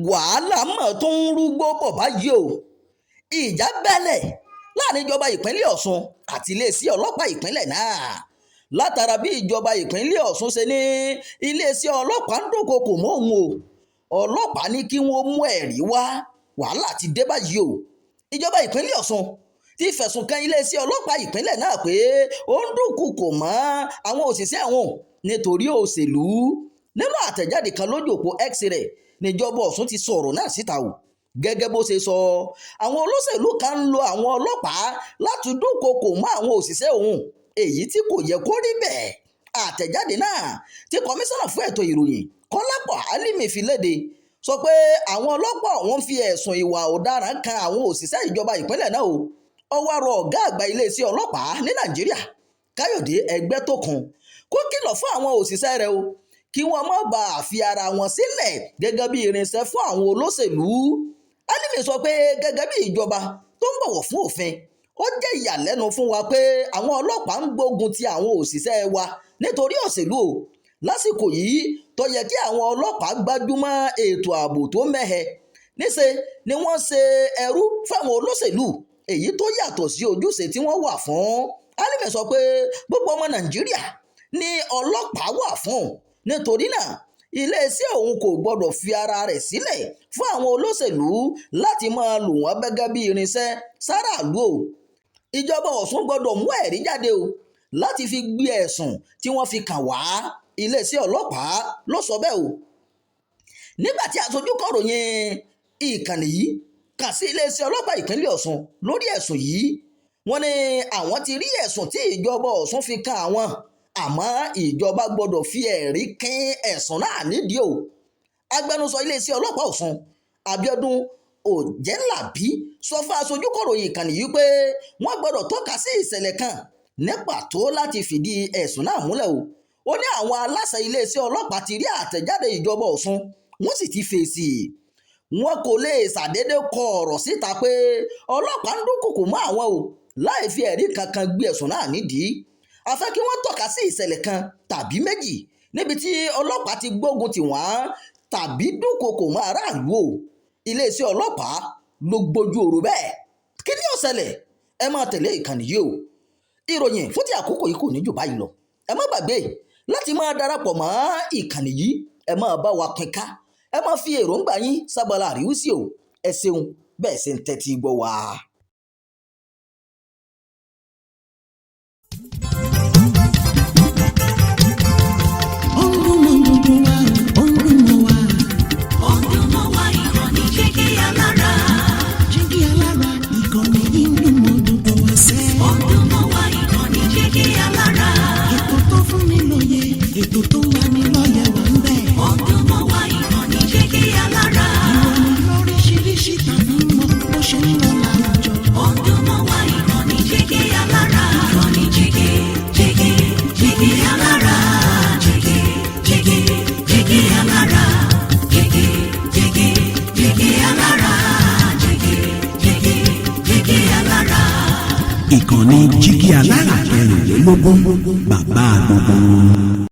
wàhálà mọ̀ tó ń rúgbó bọ̀ báyìí o. Ìjà bẹ́lẹ̀ láàrin ìjọba ìpínlẹ̀ Ọ̀ṣun àti iléeṣẹ́ ọlọ́pàá ìpínlẹ̀ náà látara bí ìjọba ìpínlẹ̀ Ọ̀ṣun ṣe ní iléeṣẹ́ ọlọ́pàá ń dúnkokò mọ́ òun o. Ọlọ́pàá ní kí wọ́n mú ẹ̀rí wá, wàhálà ti dé báyìí o. Ìjọba ìpínlẹ̀ Ọ̀ṣun ti fẹ̀sùn kan iléeṣẹ́ ọlọ́pàá ìpínlẹ̀ náà pé ó ń dúnkokò mọ́ àwọn òṣìṣẹ́ àwọn nítorí òṣèlú. Nínú àtẹ̀jáde kan lójú òpó X rẹ̀ níjọba Ọ̀ṣun ti sọ̀rọ̀ náà síta o. Gẹ́gẹ́ bó ṣe sọ, àwọn olóṣèlú kan ń lo àwọn ọlọ́pàá láti dúnkokò mọ́ àwọn òṣìṣẹ́ òun, èyí tí kò yẹ kó rí bẹ́ẹ̀. Àtẹ̀jáde náà tí kọmíṣánná fún ètò ìròyìn Kọ́lápọ̀ Álímì fi léde sọ pé àwọn ọlọ́pàá ọ̀hún fi ẹ̀sùn ìwà ọ̀daràn kan àwọn òṣìṣẹ́ ìjọba ìpínlẹ̀ náà o. Ó wá rọ ọ̀gá àgbà iléeṣẹ́ ọlọ́pàá ní Nàìjíríà Káyọ̀dé Ẹgbẹ́tókun kó kìlọ̀ fún àwọn òṣìṣẹ́ rẹ̀ o kí wọ́n má bàa fi ara wọn sílẹ̀ gẹ́gẹ́ bí irinṣẹ́ fún àwọn olóṣèlú. Álímì sọ pé gẹ́gẹ́ bí ìjọba tó ń bọ̀wọ̀ fún òfin, ó jẹ́ ìyàlẹ́nu fún wa pé àwọn ọlọ́pàá ń gbógun ti àwọn òṣìṣẹ́ wa nítorí òṣèlú o. Lásìkò yìí tó yẹ kí àwọn ọlọ́pàá gbájúmọ́ ètò ààbò tó mẹ́hẹ, níṣe ni wọ́n ṣe ẹrú fáwọn olóṣèlú, èyí tó yàtọ̀ sí ojúṣe tí wọ́n wà fún. Álímì sọ pé gbogbo ọmọ Nàìjíríà ni ọlọ́pàá wà fún, nítorí náà iléeṣẹ́ òun kò gbọdọ̀ fi ara rẹ̀ sílẹ̀ fún àwọn olóṣèlú láti máa lò wọ́n gẹ́gẹ́ bí irinṣẹ́ sáràlú o. Ìjọba Ọ̀ṣun gbọdọ̀ mú ẹ̀rí jáde o láti fi gbé ẹ̀sùn tí wọ́n fi kàn wá. Iléeṣẹ́ ọlọ́pàá ló sọ bẹ́ẹ̀ o. Nígbà tí aṣojú kọ̀ròyìn ìkànnì yìí kàn sí iléeṣẹ́ ọlọ́pàá ìpínlẹ̀ Ọ̀ṣun lórí ẹ̀sùn yìí, wọ́n ní àwọn ti rí ẹ̀sùn tí ìjọba Ọ̀ṣun fi kàn àwọn, àmọ́ ìjọba gbọdọ̀ fi ẹ̀rí kín ẹ̀sùn náà nídìí o. Agbẹnusọ iléeṣẹ́ ọlọ́pàá Ọ̀ṣun Abíọ́dún Òjẹ́làbí sọ fún aṣojú kọ̀ròyìn ìkànnì yìí pé wọ́n gbọdọ̀ tọ́ka sí ìṣẹ̀lẹ̀ kan ní pàtó láti fìdí ẹ̀sùn náà múlẹ̀ o. Ó ní àwọn aláṣẹ iléeṣẹ́ ọlọ́pàá ti rí àtẹ̀jáde ìjọba Ọ̀ṣun, wọ́n sì ti fèsì. Wọn kò lè ṣàdédé kọ ọ̀rọ̀ síta pé ọlọ́pàá ń dúnkokò mọ́ àwọn o láì fi ẹ̀rí kankan gbé ẹ̀sùn náà nídìí. A fẹ́ kí wọ́n tọ́ka sí ìṣẹ̀lẹ̀ kan tàbí méjì níbi tí ọlọ́pàá ti gbógun tì wọ́n tàbí dúnkokò mọ́ aráàlú o. Iléeṣẹ́ ọlọ́pàá ló gbójú ọ̀rọ̀ bẹ́ẹ̀. Kí ni ó ṣẹlẹ̀? Ẹ máa tẹ̀lé ìkànnì yìí o. Ìròyìn fún ti àkókò yìí kò ní jù báyìí lọ. Ẹ má gbàgbé láti máa darapọ̀ mọ́ ìkànnì yìí, ẹ máa bá wa pín ká, ẹ máa fi èròǹgbà yín sábàlá àríwísí o. Ẹ ṣeun bẹ́ẹ̀ ṣe ń tẹ́tí gbọ́ wa. Ètò tó wà ní lọ́yẹ̀ wà ń bẹ̀. Ọdún mọ́ wá ìkànnì Jígí Alára. Ìròyìn lóríṣiríṣi tàbí mọ́ bó ṣe ń lọ láwùjọ. Ọdún mọ́ wá ìkànnì Jígí Alára. Ìkànnì Jígí Alára. Jígí Alára. Jígí Alára. Jígí Alára. Ìkànnì Jígí Alára 24 bàbá gbogbo.